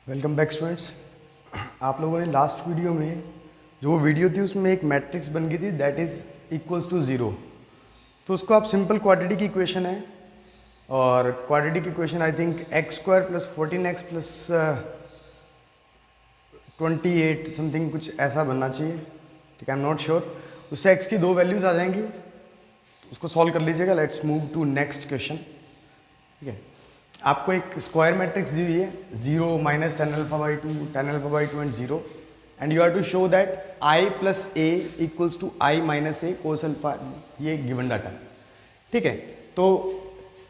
Welcome back students. आप लोगों ने लास्ट वीडियो में जो वीडियो थी उसमें एक मैट्रिक्स बन गई थी that is equals to zero. तो उसको आप सिंपल क्वाड्रेटिक इक्वेशन है और quadratic equation I think x square plus 14x plus 28 something कुछ ऐसा बनना चाहिए, ठीक है, आई एम नॉट श्योर। उससे x की दो वैल्यूज़ आ जाएंगी, तो उसको सॉल्व कर लीजिएगा। Let's move to next question. ठीक है, आपको एक स्क्वायर मैट्रिक्स दी हुई है, 0 minus tan alpha by two, tan alpha by two and 0, and you are to show that I plus A equals to I minus A cos alpha, ये given data. ठीक है, तो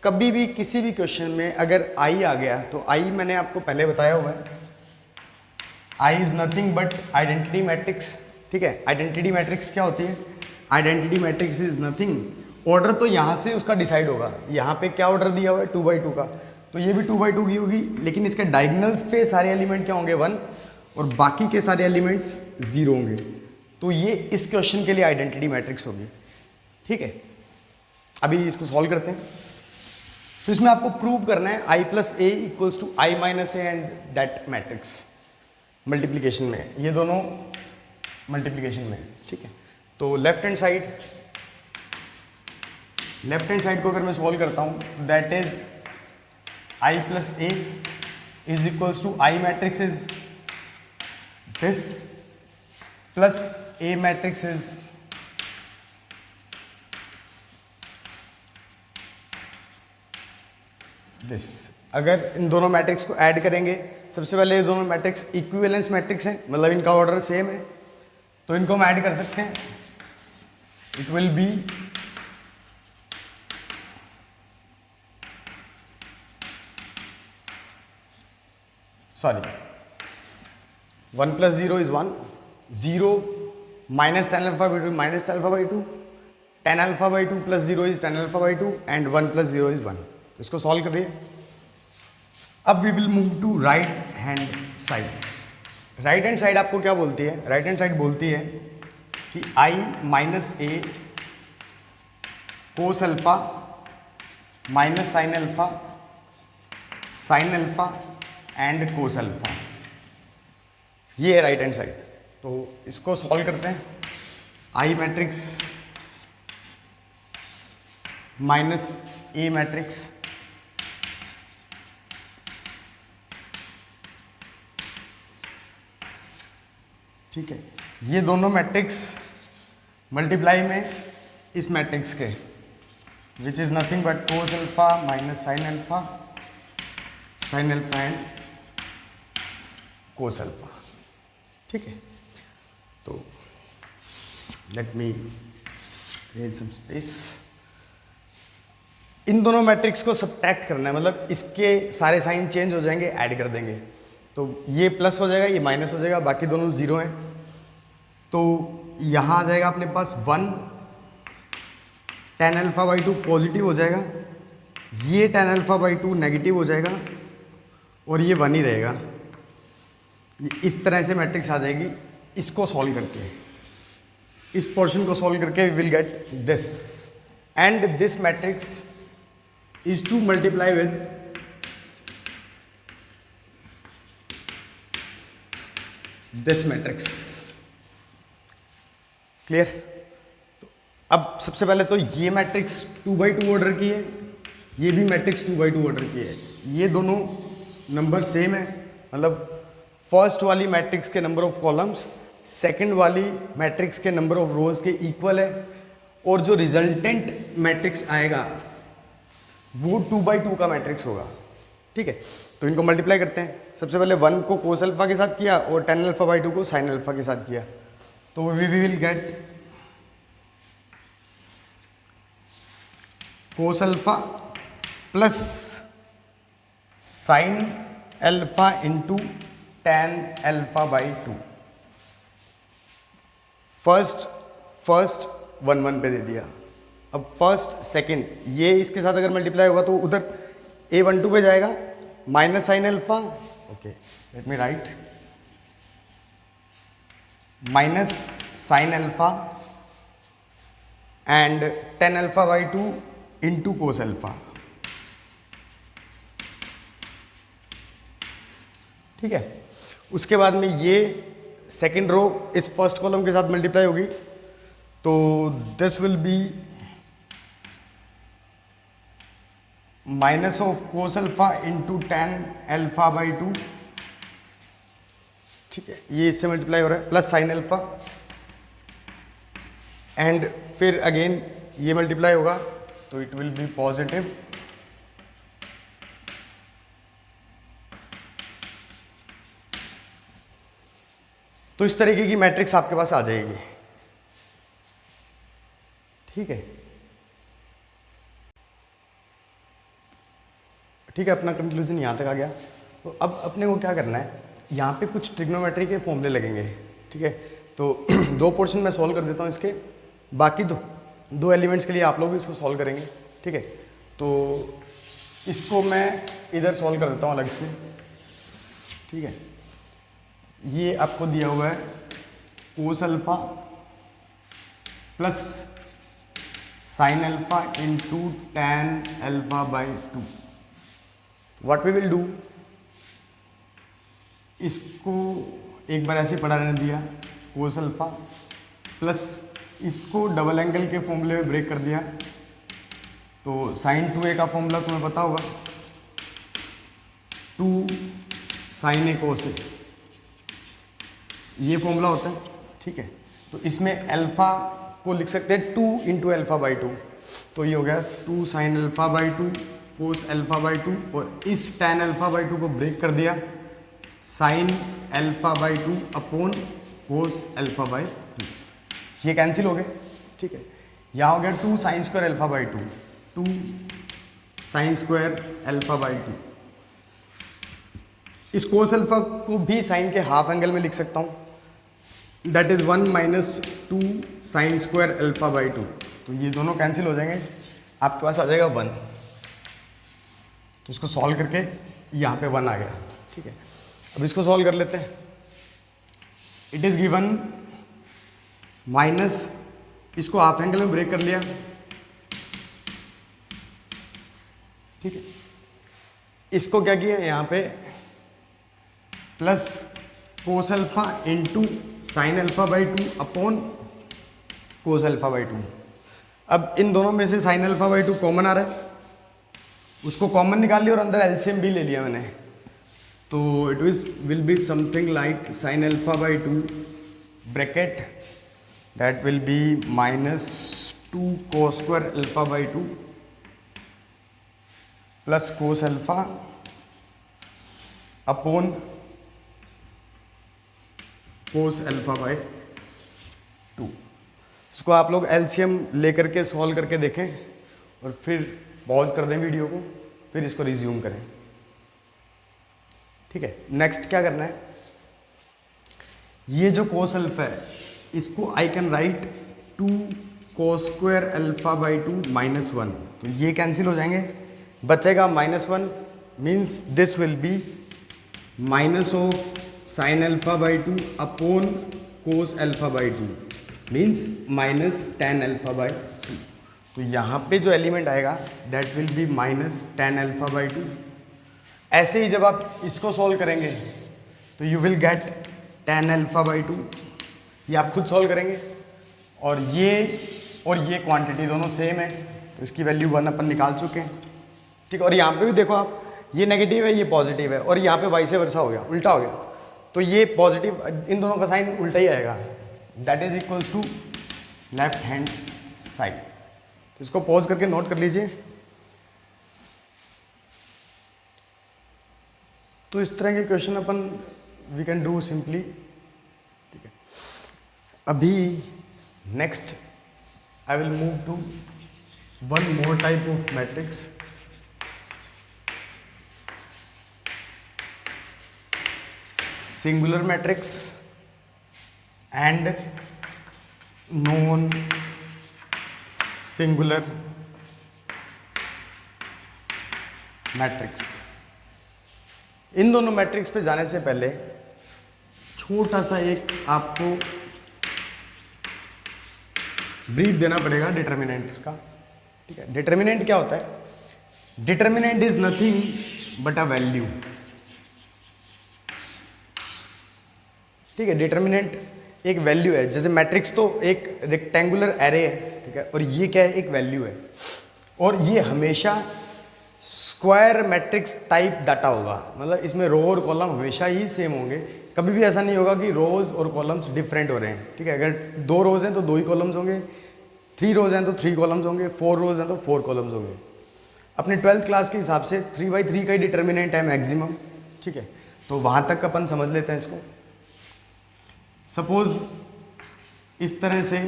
कभी भी किसी भी क्वेश्चन में अगर आई आ गया तो आई मैंने आपको पहले बताया हुआ है, I is nothing but identity matrix. ठीक है, आइडेंटिटी मैट्रिक्स क्या होती है? Identity matrix is nothing, order तो यहाँ से उसका डिसाइड होगा। यहाँ पे क्या ऑर्डर दिया हुआ है 2/2 का, तो ये भी 2/2 की होगी, लेकिन इसके डायगोनल्स पे सारे एलिमेंट क्या होंगे 1 और बाकी के सारे एलिमेंट्स 0 होंगे। तो ये इस क्वेश्चन के लिए आइडेंटिटी मैट्रिक्स होगी। ठीक है, अभी इसको सॉल्व करते हैं। तो इसमें आपको प्रूव करना है I plus A equals to I minus A and that matrix multiplication में, ये दोनों मल्टीप्लीकेशन में। ठीक है, तो लेफ्ट हैंड साइड को अगर मैं सॉल्व करता हूं that is I plus A is equals to I matrix is this plus A matrix is this. अगर इन दोनों मैट्रिक्स को ऐड करेंगे, सबसे पहले ये दोनों मैट्रिक्स इक्विवेलेंस मैट्रिक्स हैं, मतलब इनका ऑर्डर सेम है, तो इनको हम ऐड कर सकते हैं। It will be sorry 1 plus 0 is 1, 0 minus tan alpha by two minus tan alpha by two, tan alpha by two plus 0 is tan alpha by two and 1 plus 0 is 1। तो इसको solve करिए। अब we will move to right hand side. Right hand side आपको क्या बोलती है? Right hand side बोलती है कि I minus A cos alpha minus sine alpha and cos alpha, ये है राइट हैंड साइड। तो इसको सॉल्व करते हैं। आई मैट्रिक्स माइनस ए मैट्रिक्स, ठीक है, ये दोनों मैट्रिक्स मल्टीप्लाई में इस मैट्रिक्स के which is nothing but cos alpha minus sine alpha and cos alpha. ठीक है, तो let me create some space. इन दोनों मैट्रिक्स को सब्ट्रैक्ट करना है, मतलब इसके सारे साइन चेंज हो जाएंगे, ऐड कर देंगे, तो ये प्लस हो जाएगा, ये माइनस हो जाएगा, बाकी दोनों 0 हैं। तो यहाँ आ जाएगा अपने पास 1, ten alpha by to positive हो जाएगा, ये ten alpha by to negative हो जाएगा और ये 1 ही रहेगा। इस तरह से मैट्रिक्स आ जाएगी। इसको सॉल्व करके, इस पोर्शन को सॉल्व करके we will get this, and this matrix is to multiply with this matrix. Clear? तो अब सबसे पहले तो ये मैट्रिक्स 2/2 ऑर्डर की है, ये भी मैट्रिक्स 2/2 ऑर्डर की है। ये दोनों नंबर सेम है, मतलब फर्स्ट वाली मैट्रिक्स के नंबर ऑफ कॉलम्स सेकंड वाली मैट्रिक्स के नंबर ऑफ रोज के इक्वल है, और जो रिजल्टेंट मैट्रिक्स आएगा वो 2/2 का मैट्रिक्स होगा। ठीक है, तो इनको मल्टीप्लाई करते हैं। सबसे पहले 1 को कोस अल्फा के साथ किया और टेन अल्फा बाई टू को साइन अल्फा के साथ किया, तो we will get cos alpha plus sine alpha into tan alpha by two. First 1 1 पे दे दिया। अब फर्स्ट सेकंड ये इसके साथ अगर मल्टीप्लाई होगा तो उधर a12 पे जाएगा, minus sine alpha, okay let me right, minus sine alpha and ten alpha by two into cos alpha. ठीक है। उसके बाद में ये सेकेंड रो इस फर्स्ट कॉलम के साथ मल्टीप्लाई होगी, तो this will B minus of cos alpha into tan alpha by to, ठीक है, ये इससे मल्टीप्लाई हो रहा है, प्लस साइन अल्फा, एंड फिर अगेन ये मल्टीप्लाई होगा तो इट विल बी पॉजिटिव तो इस तरीके की मैट्रिक्स आपके पास आ जाएगी। ठीक है, ठीक है, अपना कंक्लूजन यहाँ तक आ गया। तो अब अपने को क्या करना है, यहाँ पे कुछ ट्रिग्नोमेट्री के फॉर्मूले लगेंगे। ठीक है, तो दो पोर्शन मैं सॉल्व कर देता हूँ इसके, बाकी दो एलिमेंट्स के लिए आप लोग इसको सॉल्व करेंगे। ठीक है, तो इसको मैं इधर सॉल्व कर देता हूँ अलग से। ठीक है, ये आपको दिया हुआ है cos alpha plus sine alpha into tan alpha by two. What we will do, इसको एक बार ऐसे पढ़ा रहने दिया, कोस अल्फा प्लस इसको डबल एंगल के फॉर्मूले में ब्रेक कर दिया, तो साइन 2a का फॉर्मूला तुम्हें पता होगा, 2 साइन a कोस a, ये फॉर्मूला होता है। ठीक है, तो इसमें अल्फा को लिख सकते हैं 2 इंटू अल्फा बाई 2, तो ये हो गया 2 sine alpha by 2 cos alpha by 2, और इस टैन अल्फा बाई 2 को ब्रेक कर दिया, sine alpha by 2 upon cos alpha by 2, ये कैंसिल हो गए। ठीक है, यहाँ हो गया 2 sine square alpha by 2, 2 sine square alpha by 2। इस कोस अल्फा को भी साइन के हाफ एंगल में लिख सकता हूँ, that is 1 minus 2 sine square alpha by 2, तो ये दोनों कैंसिल हो जाएंगे, आपके पास आ जाएगा 1। तो इसको सॉल्व करके यहाँ पे 1 आ गया। ठीक है, अब इसको सॉल्व कर लेते हैं। इट इज गिवन माइनस, इसको हाफ एंगल में ब्रेक कर लिया। ठीक है, इसको क्या किया यहाँ पे plus cos alpha into sine alpha by 2 upon cos alpha by 2। अब इन दोनों में से साइन अल्फा बाई 2 कॉमन आ रहा है, उसको कॉमन निकाल लिया और अंदर एलसीएम भी ले लिया मैंने, तो it will be something like sine alpha by 2 bracket that will B minus 2 cos square alpha by 2 plus cos alpha upon cos alpha by 2। इसको आप लोग एलसीएम लेकर के सॉल्व करके देखें और फिर पॉज कर दें वीडियो को, फिर इसको रिज्यूम करें। ठीक है, नेक्स्ट क्या करना है, ये जो कोस अल्फा है इसको I can write 2 cos square alpha by 2 minus 1, तो ये कैंसिल हो जाएंगे, बचेगा -1, means this will B minus of sine alpha by 2 upon cos alpha by 2, means minus tan alpha by 2। तो यहाँ पे जो एलिमेंट आएगा that will B minus tan alpha by 2। ऐसे ही जब आप इसको सॉल्व करेंगे तो you will get ten alpha by 2, ये आप खुद सॉल्व करेंगे, और ये क्वांटिटी दोनों सेम है, तो इसकी वैल्यू 1 अपन निकाल चुके हैं। ठीक है, और यहाँ पे भी देखो आप, ये नेगेटिव है ये पॉजिटिव है, और यहाँ पे वाइस वर्सा हो गया, उल्टा हो गया, तो ये पॉजिटिव, इन दोनों का साइन उल्टा ही आएगा, that is equals to left hand side. तो इसको पॉज करके नोट कर लीजिए। तो इस तरह के क्वेश्चन अपन वी कैन डू सिंपली। ठीक है, अभी next I will move to one more type of matrix, singular matrix and non singular matrix. इन दोनों मैट्रिक्स पे जाने से पहले छोटा सा एक आपको ब्रीफ देना पड़ेगा डिटर्मिनेंट्स का। ठीक है, डिटर्मिनेंट क्या होता है, determinant is nothing but a value. ठीक है। डिटर्मिनेंट एक वैल्यू है, जैसे मैट्रिक्स तो एक रेक्टेंगुलर एरे है, ठीक है, और ये क्या है, एक वैल्यू है, और ये हमेशा स्क्वायर मैट्रिक्स टाइप डाटा होगा, मतलब इसमें रो और कॉलम हमेशा ही सेम होंगे, कभी भी ऐसा नहीं होगा कि रोज और कॉलम्स डिफरेंट हो रहे हैं, ठीक है। अगर 2 रोज हैं तो 2 ही कॉलम्स होंगे, 3 रोज हैं तो 3 कॉलम्स होंगे, 4 रोज हैं तो 4 कॉलम्स होंगे। अपने 12th क्लास के हिसाब से 3/3 का ही डिटर्मिनेंट है मैक्सिमम, ठीक है, तो वहाँ तक अपन समझ लेते हैं इसको। सपोज इस तरह से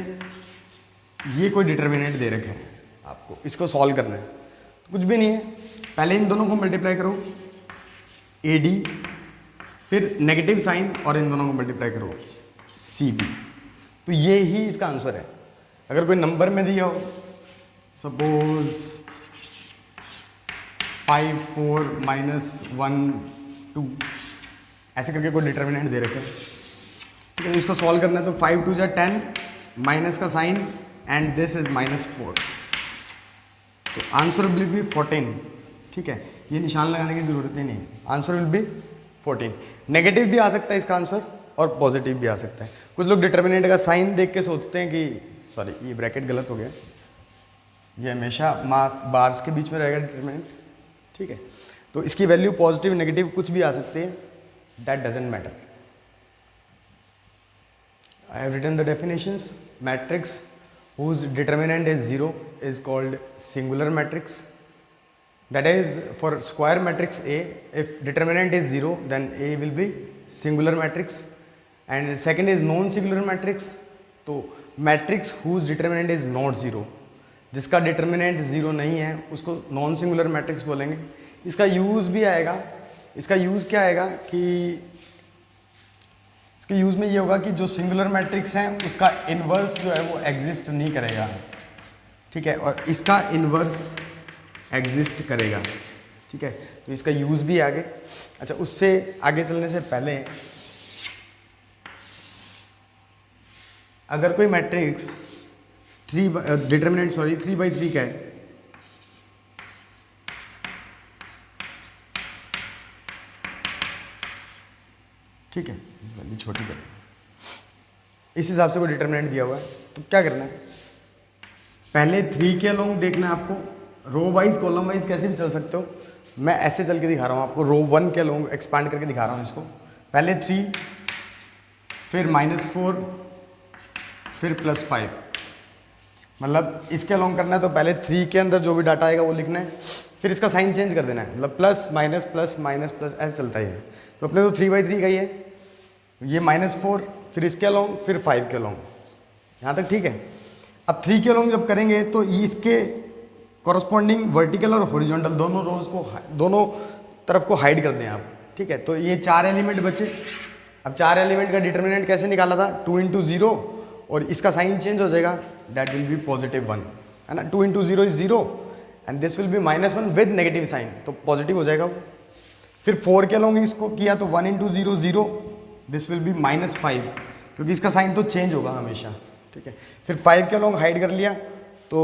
ये कोई डिटर्मिनेंट दे रखे हैं आपको, इसको सॉल्व करना है, कुछ भी नहीं है, पहले इन दोनों को मल्टीप्लाई करो AD, फिर नेगेटिव साइन और इन दोनों को मल्टीप्लाई करो CB, तो ये ही इसका आंसर है। अगर कोई नंबर में दिया हो, सपोज 5 4 -1 2 ऐसे करके कोई डिटर्मिनेंट दे रखे, ठीक है, इसको सॉल्व करना है तो 5 2 = 10, माइनस का साइन एंड दिस इज -4, तो आंसर विल बी 14, ठीक है, ये निशान लगाने की जरूरत ही नहीं, आंसर विल बी 14। नेगेटिव भी आ सकता है इसका आंसर और पॉजिटिव भी आ सकता है। कुछ लोग डिटर्मिनेंट का साइन देख के सोचते हैं कि सॉरी ये ब्रैकेट गलत हो गया, ये हमेशा बार्स के बीच में रहेगा डिटर्मिनेंट, ठीक है, तो इसकी वैल्यू पॉजिटिव नेगेटिव कुछ भी आ सकती है, that doesn't matter. I have written the definitions. Matrix whose determinant is 0 is called singular matrix. That is, for square matrix A, if determinant is 0, then A will be singular matrix. And second is non-singular matrix. तो matrix whose determinant is not 0, जिसका determinant 0 नहीं है, उसको non-singular matrix बोलेंगे। इसका use भी आएगा, इसका यूज़ क्या आएगा कि इसके यूज़ में ये होगा कि जो सिंगुलर मैट्रिक्स हैं उसका इन्वर्स जो है वो एग्जिस्ट नहीं करेगा, ठीक है, और इसका इन्वर्स एग्जिस्ट करेगा, ठीक है, तो इसका यूज़ भी आगे। अच्छा, उससे आगे चलने से पहले अगर कोई मैट्रिक्स 3/3 का है, ठीक है, वैल्यू छोटी करें, इस हिसाब से कोई डिटर्मिनेंट दिया हुआ है, तो क्या करना है, पहले 3 के अलोंग देखना है आपको, रो वाइज कॉलम वाइज कैसे भी चल सकते हो, मैं ऐसे चल के दिखा रहा हूँ आपको, रो 1 के अलोंग एक्सपांड करके दिखा रहा हूँ इसको, पहले 3, फिर -4, फिर +5, मतलब इसके अलोंग करना है तो पहले 3 के अंदर जो भी डाटा आएगा वो लिखना है, फिर इसका साइन चेंज कर देना है, मतलब plus minus plus minus plus ऐसे चलता ही है। तो अपने तो 3/3 का ही है, ये -4, फिर इसके अलोंग, फिर 5 के अलोंग, यहाँ तक ठीक है। अब 3 के अलोंग जब करेंगे तो इसके कॉरस्पॉन्डिंग वर्टिकल और हॉरिजॉन्टल दोनों रोज को, दोनों तरफ को हाइड कर दें आप, ठीक है, तो ये 4 एलिमेंट बचे। अब 4 एलिमेंट का डिटर्मिनेंट कैसे निकाला था, 2 × 0, और इसका साइन चेंज हो जाएगा, दैट विल बी +1, है ना, 2 × 0 = 0 and this will be -1 with negative sign, तो पॉजिटिव हो जाएगा वो। फिर 4 के अलोंग इसको किया तो 1 × 0 0, दिस विल बी -5, क्योंकि इसका साइन तो चेंज होगा हमेशा, ठीक है। फिर 5 के अलोंग हाइड कर लिया तो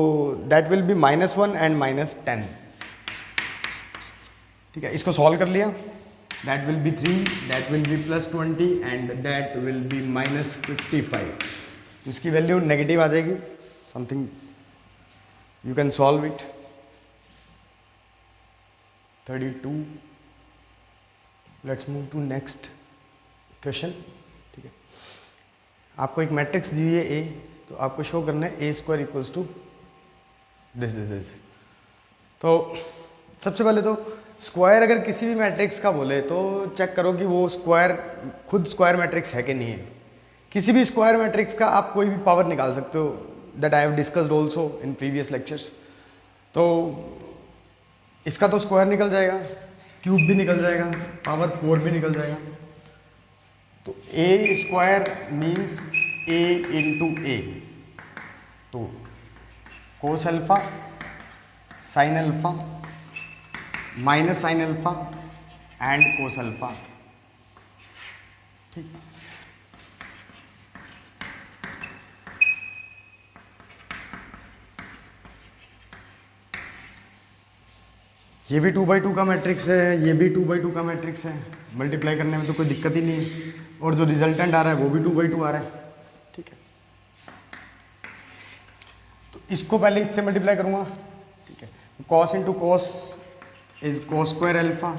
दैट विल बी -1 एंड -10, ठीक है, इसको सॉल्व कर लिया, that will be 3, that will be +20 and that will be -55, इसकी वैल्यू नेगेटिव आ जाएगी, something you can solve it. 32, let's move to next question, ठीक है। आपको एक मैट्रिक्स दी है ए, तो आपको शो करना है A² = दिस। तो सबसे पहले तो स्क्वायर अगर किसी भी मैट्रिक्स का बोले तो चेक करो कि वो स्क्वायर खुद स्क्वायर मैट्रिक्स है कि नहीं है। किसी भी स्क्वायर मैट्रिक्स का आप कोई भी पावर निकाल सकते हो, that I have discussed also in previous lectures. तो इसका तो स्क्वायर निकल जाएगा, क्यूब भी निकल जाएगा, पावर 4 भी निकल जाएगा। तो A² मीन्स A × A, तो cos alpha sine alpha minus sine alpha and cos alpha, ठीक। ये भी 2/2 का मैट्रिक्स है, ये भी 2/2 का मैट्रिक्स है, मल्टीप्लाई करने में तो कोई दिक्कत ही नहीं है। और जो रिजल्टेंट आ रहा है वो भी 2/2 आ रहा है, ठीक है। तो इसको पहले इससे मल्टीप्लाई करूँगा, ठीक है। Cos into cos is cos square alpha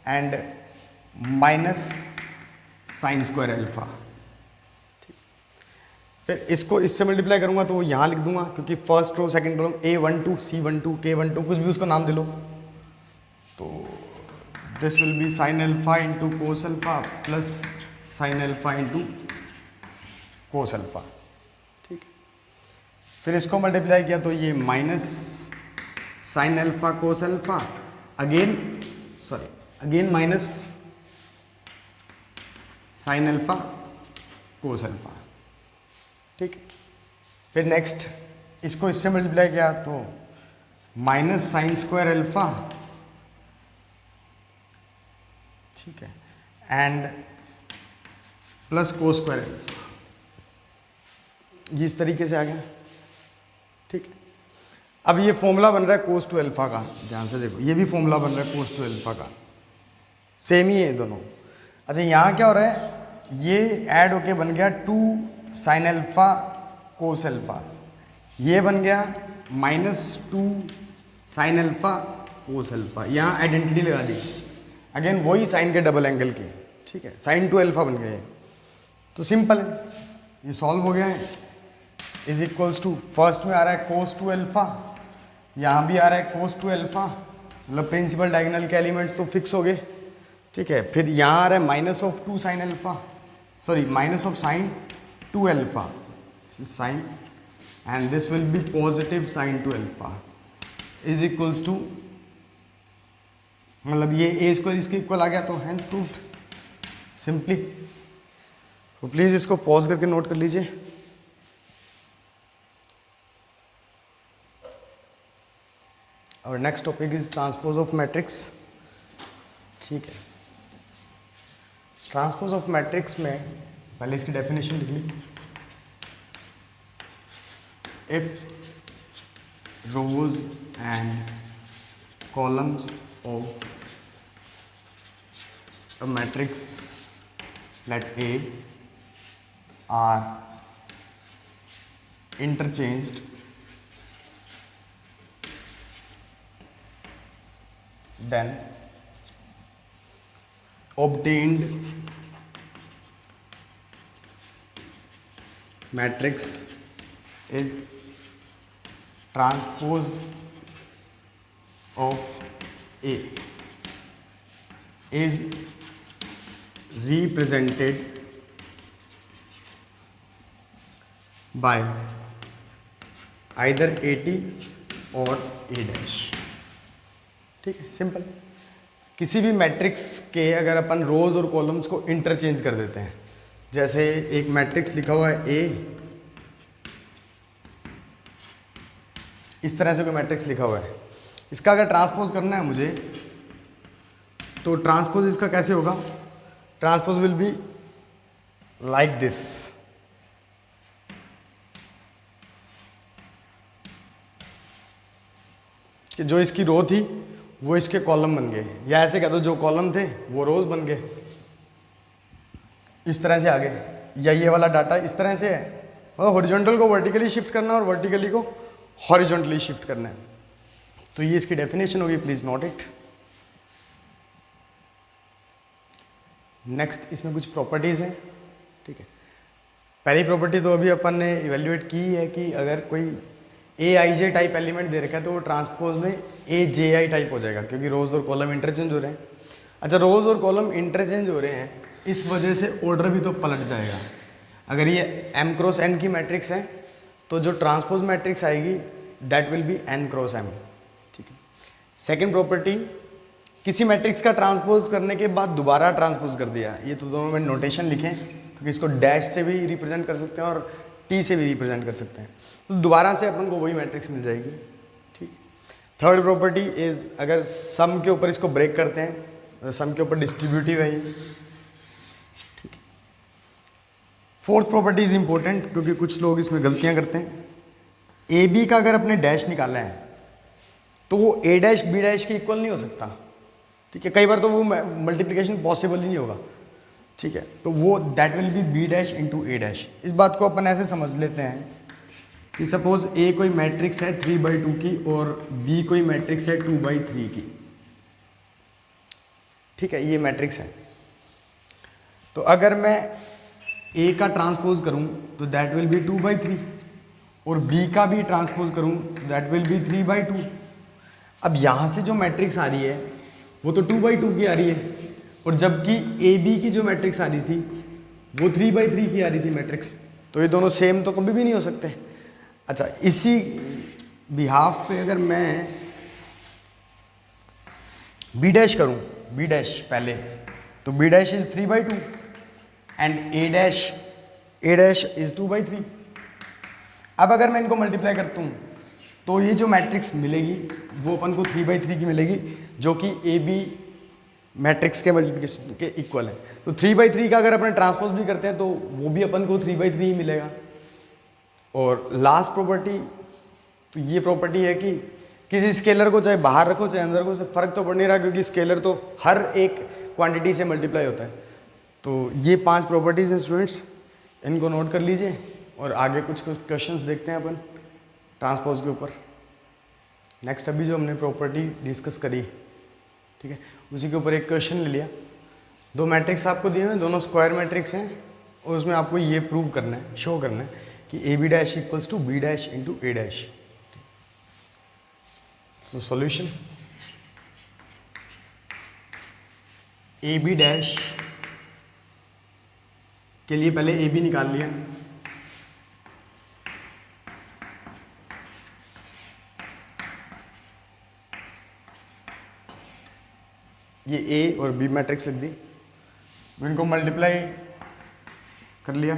and minus sine square alpha. फिर इसको इससे मल्टीप्लाई करूंगा तो यहाँ लिख दूंगा, क्योंकि first row second column A12 C12 K12 कुछ भी उसको नाम दे लो। तो this will B sign alpha into cos alpha plus sine alpha into cos alpha, ठीक है। फिर इसको मल्टीप्लाई किया तो ये minus sine alpha cos alpha again minus sine alpha cos alpha, ठीक है। फिर नेक्स्ट इसको इससे मल्टीप्लाई किया तो माइनस साइन स्क्वायर अल्फा, ठीक है, and plus cos square alpha. ये इस तरीके से आ गया, ठीक है। अब ये फॉर्मूला बन रहा है कोस टू अल्फा का, ध्यान से देखो, ये भी फॉर्मूला बन रहा है कोस टू अल्फा का, सेम ही है दोनों। अच्छा यहाँ क्या हो रहा है, ये ऐड होके बन गया 2 साइन अल्फा कोस अल्फा, ये बन गया -2 साइन अल्फा कोस अल्फा। यहाँ आइडेंटिटी लगा दी, अगेन वही साइन के डबल एंगल की, ठीक है, साइन 2 अल्फा बन गए। तो सिंपल है, ये सॉल्व हो गया है। इज इक्वल्स टू फर्स्ट में आ रहा है कोस 2 अल्फा, यहाँ भी आ रहा है कोस 2 अल्फा, मतलब प्रिंसिपल डायगोनल के एलिमेंट्स तो फिक्स हो गए, ठीक है। फिर यहाँ आ रहा है minus of sine 2 alpha, sine, and this will be positive sine 2 alpha is equals to, मतलब ये ए स्क्वायर इसके इक्वल आ गया, तो हैंस प्रूव्ड सिंपली। तो प्लीज इसको पॉज करके नोट कर लीजिए। और next topic is transpose of matrix, ठीक है। ट्रांसपोज ऑफ मैट्रिक्स में पहले इसकी डेफिनेशन लिख ली। If rows and columns of a matrix let A are interchanged, then obtained matrix is transpose of A is represented by either AT और A dash, ठीक है, सिंपल। किसी भी मैट्रिक्स के अगर अपन रोज और कॉलम्स को इंटरचेंज कर देते हैं, जैसे एक मैट्रिक्स लिखा हुआ है A, इस तरह से कोई मैट्रिक्स लिखा हुआ है, इसका अगर ट्रांसपोज करना है मुझे, तो ट्रांसपोज इसका कैसे होगा, transpose will be like this, कि जो इसकी रो थी वो इसके कॉलम बन गए, या ऐसे कह दो जो कॉलम थे वो रोज बन गए, इस तरह से आ गए। या ये वाला डाटा इस तरह से है, और हॉरिजॉन्टल को वर्टिकली शिफ्ट करना है और वर्टिकली को हॉरिजॉन्टली शिफ्ट करना है। तो ये इसकी डेफिनेशन होगी, प्लीज नोट इट। नेक्स्ट इसमें कुछ प्रॉपर्टीज़ हैं, ठीक है। पहली प्रॉपर्टी तो अभी अपन ने इवेल्युएट की है कि अगर कोई AIJ टाइप एलिमेंट दे रखा है तो वो ट्रांसपोज में AJI टाइप हो जाएगा, क्योंकि रोज और कॉलम इंटरचेंज हो रहे हैं। अच्छा, रोज और कॉलम इंटरचेंज हो रहे हैं, इस वजह से ऑर्डर भी तो पलट जाएगा। अगर ये M क्रॉस N की मैट्रिक्स है तो जो ट्रांसपोज मैट्रिक्स आएगी that will B N cross M, ठीक है। सेकेंड प्रॉपर्टी, किसी मैट्रिक्स का ट्रांसपोज करने के बाद दोबारा ट्रांसपोज कर दिया, ये तो दोनों में नोटेशन लिखें, क्योंकि इसको डैश से भी रिप्रेजेंट कर सकते हैं और T से भी रिप्रेजेंट कर सकते हैं, तो दोबारा से अपन को वही मैट्रिक्स मिल जाएगी, ठीक। थर्ड प्रॉपर्टी इज, अगर सम के ऊपर इसको ब्रेक करते हैं, सम के ऊपर डिस्ट्रीब्यूटिव है ये, ठीक। फोर्थ प्रॉपर्टी इज इंपॉर्टेंट, क्योंकि कुछ लोग इसमें गलतियां करते हैं। AB का अगर अपने डैश निकाला है तो वो A डैश B डैश के इक्वल नहीं हो सकता, ठीक है। कई बार तो वो मल्टीप्लिकेशन पॉसिबल ही नहीं होगा। ठीक है, तो वो that will be B dash into A dash. इस बात को अपन ऐसे समझ लेते हैं कि सपोज ए कोई मैट्रिक्स है 3/2 की और बी कोई मैट्रिक्स है 2/3 की। ठीक है, ये मैट्रिक्स है। तो अगर मैं ए का ट्रांसपोज करूं तो दैट विल बी 2/3 और बी का भी ट्रांसपोज करूं तो दैट विल बी 3/2। अब यहाँ से जो मैट्रिक्स आ रही है वो तो 2/2 की आ रही है, और जबकि ए बी की जो मैट्रिक्स आ रही थी वो 3/3 की आ रही थी मैट्रिक्स। तो ये दोनों सेम तो कभी भी नहीं हो सकते। अच्छा, इसी बिहाफ पे अगर मैं बी डैश करूं, बी डैश पहले, तो B dash is 3/2 and A dash is 2/3। अब अगर मैं इनको मल्टीप्लाई करता हूँ तो ये जो मैट्रिक्स मिलेगी वो अपन को 3/3 की मिलेगी, जो कि ए बी मैट्रिक्स के मल्टीप्लिकेशन के इक्वल है। तो 3/3 का अगर अपन ट्रांसपोज भी करते हैं तो वो भी अपन को 3/3 ही मिलेगा। और लास्ट प्रॉपर्टी, तो ये प्रॉपर्टी है कि किसी स्केलर को चाहे बाहर रखो चाहे अंदर रखो, उससे फर्क तो पड़ नहीं रहा, क्योंकि स्केलर तो हर एक क्वांटिटी से मल्टीप्लाई होता है। तो ये 5 प्रॉपर्टीज हैं स्टूडेंट्स, इनको नोट कर लीजिए और आगे कुछ क्वेश्चंस देखते हैं अपन ट्रांसपोज के ऊपर। नेक्स्ट अभी जो हमने प्रॉपर्टी डिस्कस करी, ठीक है, उसी के ऊपर एक क्वेश्चन ले लिया। 2 मैट्रिक्स आपको दिए हैं, दोनों स्क्वायर मैट्रिक्स हैं, और उसमें आपको ये प्रूव करना है, शो करना है कि A B dash equals to B dash into A dash. तो सॉल्यूशन, ए बी डैश के लिए पहले ए बी निकाल लिया, ये ए और बी मैट्रिक्स लिख दी, इनको मल्टीप्लाई कर लिया,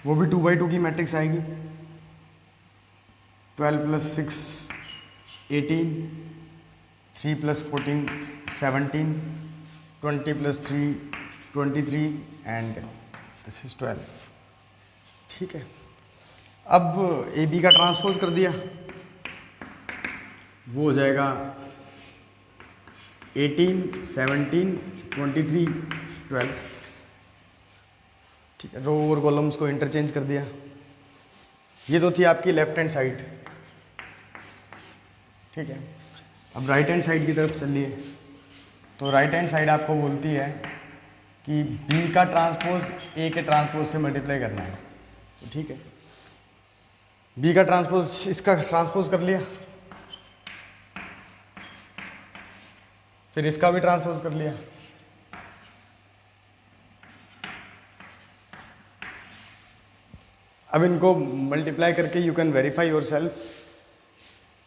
वो भी 2/2 की मैट्रिक्स आएगी। 12 + 6 18, 3 + 14 17, 20 + 3 23 एंड दिस इज 12। ठीक है, अब ए बी का ट्रांसपोज कर दिया, वो हो जाएगा 18 17 23 12। ठीक है, रो और कॉलम्स को इंटरचेंज कर दिया। ये तो थी आपकी लेफ्ट हैंड साइड। ठीक है, अब राइट हैंड साइड की तरफ चलिए। तो राइट हैंड साइड आपको बोलती है कि बी का ट्रांसपोज ए के ट्रांसपोज से मल्टीप्लाई करना है। तो ठीक है, बी का ट्रांसपोज इसका ट्रांसपोज कर लिया, फिर इसका भी ट्रांसपोज कर लिया, अब इनको मल्टीप्लाई करके you can verify yourself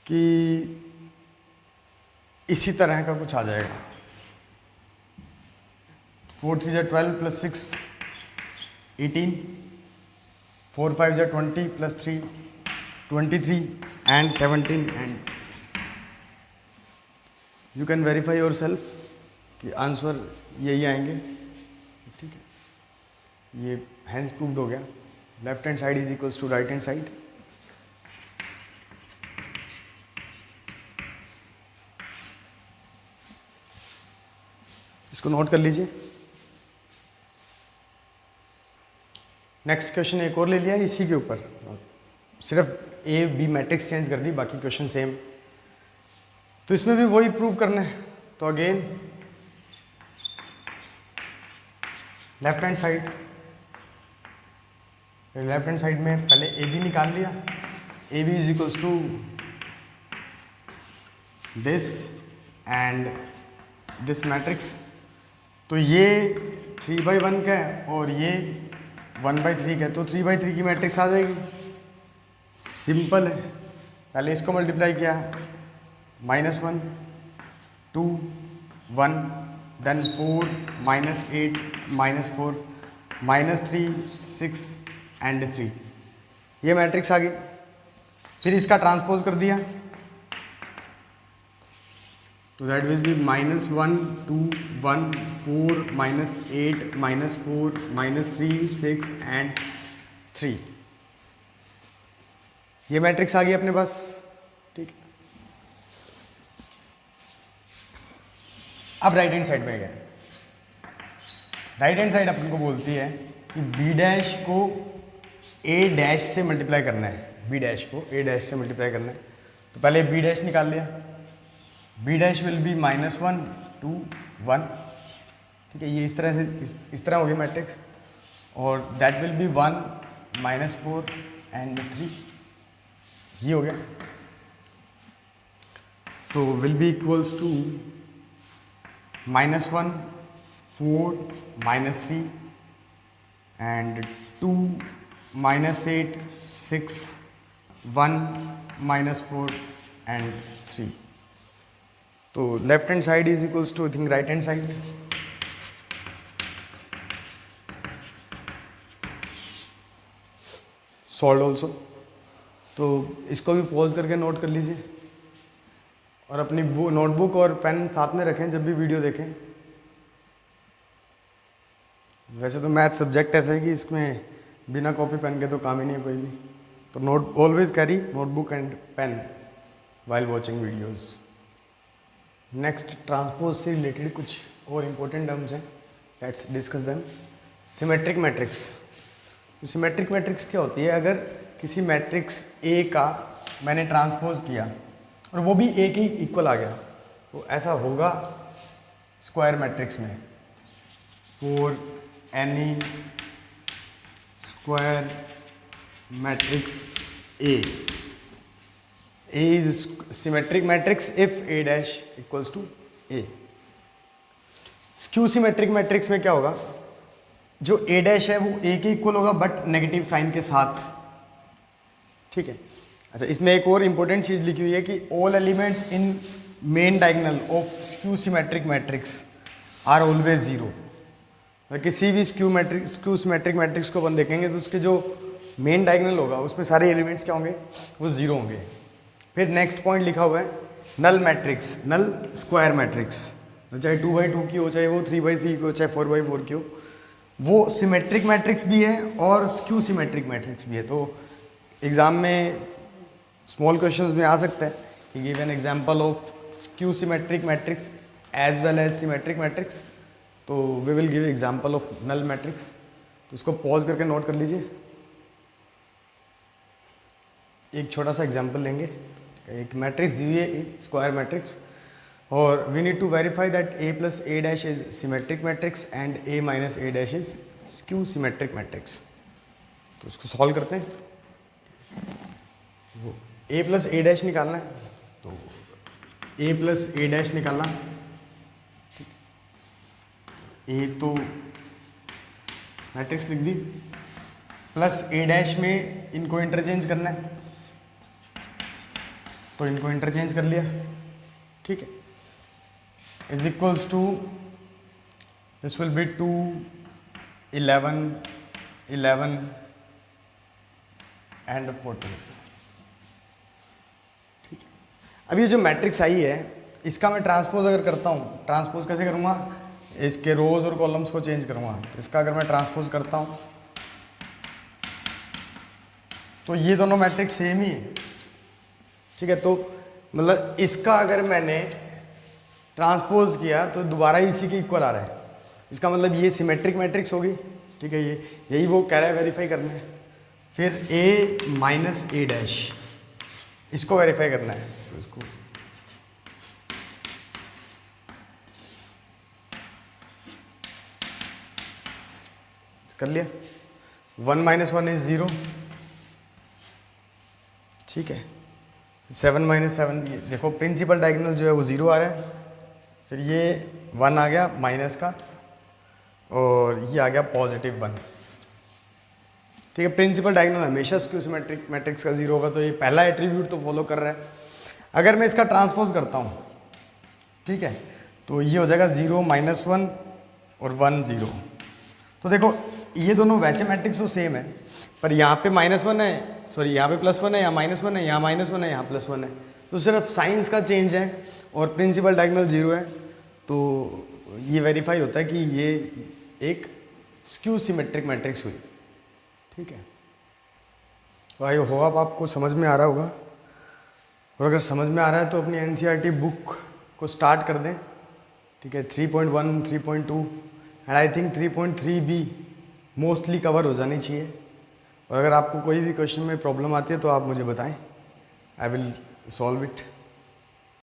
कि इसी तरह का कुछ आ जाएगा। 4 3 = 12 + 6 18, 4 5 = 20 + 3 23 and 17 and you can verify yourself कि आंसर यही आएंगे। ठीक है, ये हैंड्स प्रूव्ड हो गया। Left hand side is equals to right hand side. इसको नोट कर लीजिए। नेक्स्ट क्वेश्चन एक और ले लिया इसी के ऊपर, सिर्फ ए बी मैट्रिक्स चेंज कर दी, बाकी क्वेश्चन सेम। तो इसमें भी वही प्रूव करना है। तो again left hand side, left hand side में पहले ए बी निकाल लिया, A B is equals to this and this matrix. तो ये 3/1 का है और ये 1/3 का है, तो 3/3 की मैट्रिक्स आ जाएगी। सिंपल है, पहले इसको मल्टीप्लाई किया, -1 2 1 देन 4 -8 -4 -3 6 एंड 3, ये मैट्रिक्स आ गई। फिर इसका ट्रांसपोज कर दिया, तो दैट विल बी -1 2 1 4 -8 -4 -3 6 एंड 3, ये मैट्रिक्स आ गई अपने पास। ठीक है, अब राइट हैंड साइड में गए, राइट हैंड साइड अपन को बोलती है कि बी डैश को ए डैश से मल्टीप्लाई करना है, बी डैश को ए डैश से मल्टीप्लाई करना है। तो पहले बी डैश निकाल लिया, बी डैश विल बी -1 2 1, ठीक है, ये इस तरह से इस तरह होगी मैट्रिक्स, और दैट विल बी 1 -4 एंड 3, ये हो गया। तो will be equals to -1 4 -3 and 2 -8 6 1 -4 and 3। तो left hand side is equals to I think right hand side. Solve also. तो इसको भी पॉज करके नोट कर लीजिए और अपनी नोटबुक और पेन साथ में रखें जब भी वीडियो देखें। वैसे तो मैथ सब्जेक्ट ऐसा है कि इसमें बिना कॉपी पेन के तो काम ही नहीं है कोई भी। तो note always carry notebook and pen while watching videos. Next transpose से रिलेटेड कुछ और इम्पोर्टेंट टर्म्स हैं, let's discuss them. Symmetric matrix. तो सिमेट्रिक मैट्रिक्स क्या होती है? अगर किसी मैट्रिक्स ए का मैंने ट्रांसपोज किया और वो भी ए के इक्वल आ गया, तो ऐसा होगा स्क्वायर मैट्रिक्स में। For any square matrix A is symmetric matrix if A dash equals to A. Skew symmetric matrix में क्या होगा? जो ए डैश है वो ए के इक्वल होगा बट नेगेटिव साइन के साथ, ठीक है। अच्छा, इसमें एक और इंपॉर्टेंट चीज लिखी हुई है कि all elements in main diagonal of skew symmetric matrix are always zero. किसी भी स्क्यू सिमेट्रिक मैट्रिक्स को अपन देखेंगे तो उसके जो मेन डायगोनल होगा उसमें सारे एलिमेंट्स क्या होंगे? वो जीरो होंगे। फिर नेक्स्ट पॉइंट लिखा हुआ है नल मैट्रिक्स, नल स्क्वायर मैट्रिक्स, चाहे 2x2 की हो, चाहे वो 3x3 की हो, चाहे 4x4 की हो, वो सिमेट्रिक मैट्रिक्स भी है और स्क्यू सिमेट्रिक मैट्रिक्स भी है। तो एग्जाम में स्मॉल क्वेश्चंस में आ सकता है कि give an example of skew symmetric matrix as well as symmetric matrix. तो we will give example of null matrix. तो उसको पॉज करके नोट कर लीजिए। एक छोटा सा एग्जांपल लेंगे। एक मैट्रिक्स दी हुई है स्क्वायर मैट्रिक्स, और we need to verify that A plus A dash is symmetric matrix and A minus A dash is skew symmetric matrix. तो उसको सॉल्व करते हैं। वो ए प्लस ए डैश निकालना है, तो ए प्लस ए डैश निकालना, ए तो मैट्रिक्स लिख दी, प्लस ए डैश में इनको इंटरचेंज करना है, तो इनको इंटरचेंज कर लिया, ठीक है। Is equals to this will be 2 11 11 and 14, ठीक है। अब ये जो मैट्रिक्स आई है इसका मैं ट्रांसपोज अगर करता हूँ, ट्रांसपोज कैसे करूँगा? इसके रोज और कॉलम्स को चेंज करूँगा। तो इसका अगर मैं ट्रांसपोज करता हूँ तो ये दोनों मैट्रिक्स सेम ही है, ठीक है। तो मतलब इसका अगर मैंने ट्रांसपोज किया तो दोबारा इसी के इक्वल आ रहा है, इसका मतलब ये सिमेट्रिक मैट्रिक्स होगी, ठीक है। ये यही वो कह रहा है वेरीफाई करना है। फिर ए माइनस ए डैश, इसको वेरीफाई करना है, तो इसको कर लिया। 1 - 1 इज 0, ठीक है। 7 - 7, देखो प्रिंसिपल डायगोनल जो है वो 0 आ रहा है। फिर ये 1 आ गया माइनस का, और ये आ गया +1, ठीक है। प्रिंसिपल डायगोनल हमेशा स्क्यू सिमेट्रिक मैट्रिक्स का 0 होगा, तो ये पहला एट्रीब्यूट तो फॉलो कर रहा है। अगर मैं इसका ट्रांसपोज करता हूँ, ठीक है, तो ये हो जाएगा 0 -1 और 1 0। तो देखो ये दोनों वैसे मैट्रिक्स तो सेम है, पर यहाँ पे -1 है, सॉरी यहाँ पे +1 है, यहाँ -1 है, यहाँ -1 है, यहाँ +1 है, तो सिर्फ साइंस का चेंज है और प्रिंसिपल डायगोनल 0 है। तो ये वेरीफाई होता है कि ये एक स्क्यू सिमेट्रिक मैट्रिक्स हुई, ठीक है। तो आई होप आपको समझ में आ रहा होगा, और अगर समझ में आ रहा है तो अपनी NCERT बुक को स्टार्ट कर दें, ठीक है। 3.1 3.2 एंड आई थिंक 3.3 भी मोस्टली कवर हो जानी चाहिए। और अगर आपको कोई भी क्वेश्चन में प्रॉब्लम आती है तो आप मुझे बताएं, आई विल सॉल्व इट।